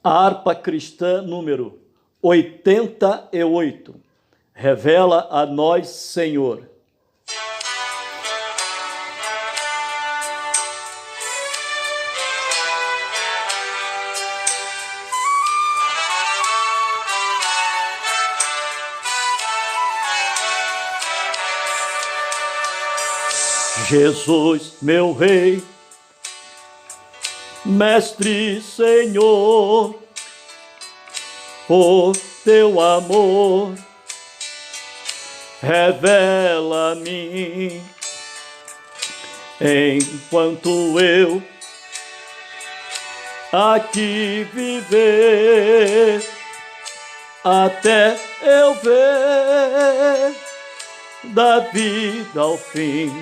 A harpa cristã número 88 revela a nós, Senhor. Jesus, meu Rei, Mestre, Senhor, o teu amor revela a mim, enquanto eu aqui viver, até eu ver da vida ao fim.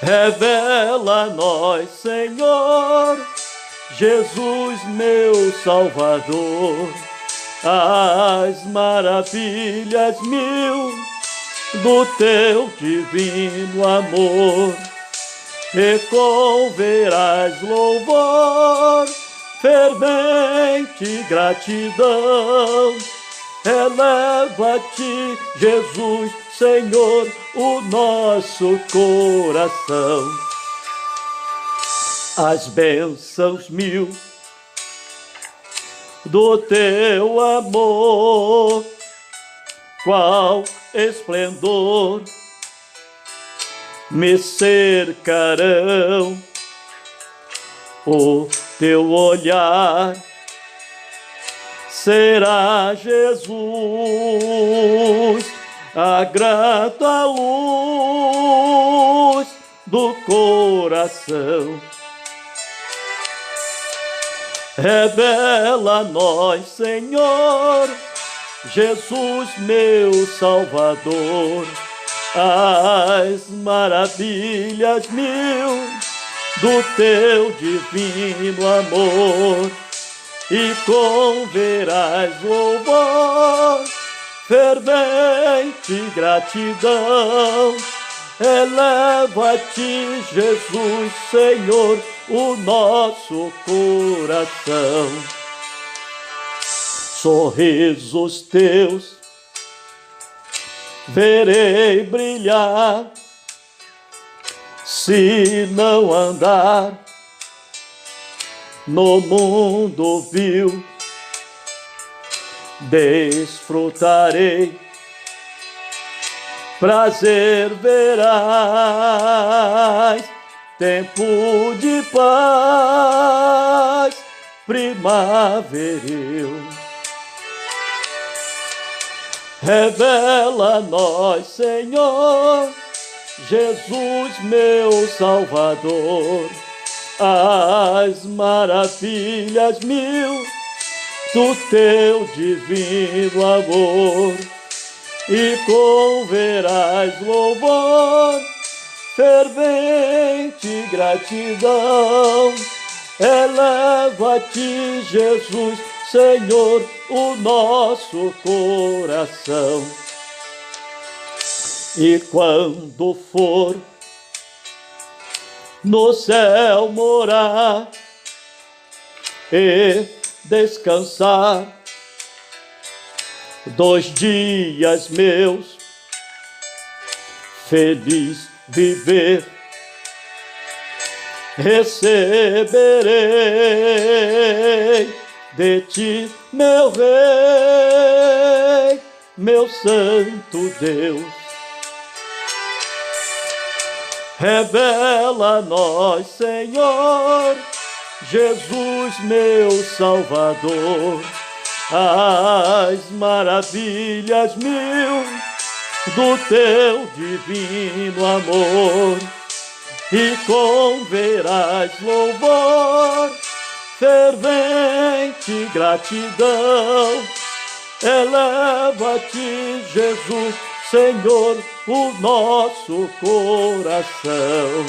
Revela a nós, Senhor, Jesus, meu Salvador, as maravilhas mil do teu divino amor. E converás louvor, fervente gratidão. Eleva-te, Jesus, Senhor, o nosso coração. As bênçãos mil do teu amor, qual esplendor me cercarão. O teu olhar será, Jesus, a grata luz do coração. Revela a nós, Senhor, Jesus, meu Salvador, as maravilhas mil do teu divino amor. E converás louvor, fervente gratidão. Eleva-te, Jesus, Senhor, o nosso coração. Sorrisos teus verei brilhar, se não andar no mundo vil. Desfrutarei, prazer verás, tempo de paz primaveril. Revela a nós, Senhor, Jesus, meu Salvador, as maravilhas mil do teu divino amor. E converás louvor, fervente gratidão. Eleva-te, Jesus, Senhor, o nosso coração. E quando for no céu morar e descansar 2 dias meus, feliz viver, receberei de ti, meu Rei, meu Santo Deus. Revela a nós, Senhor, Jesus, meu Salvador, as maravilhas mil do teu divino amor. E converás louvor, fervente gratidão. Eleva-te, Jesus, Senhor, o nosso coração.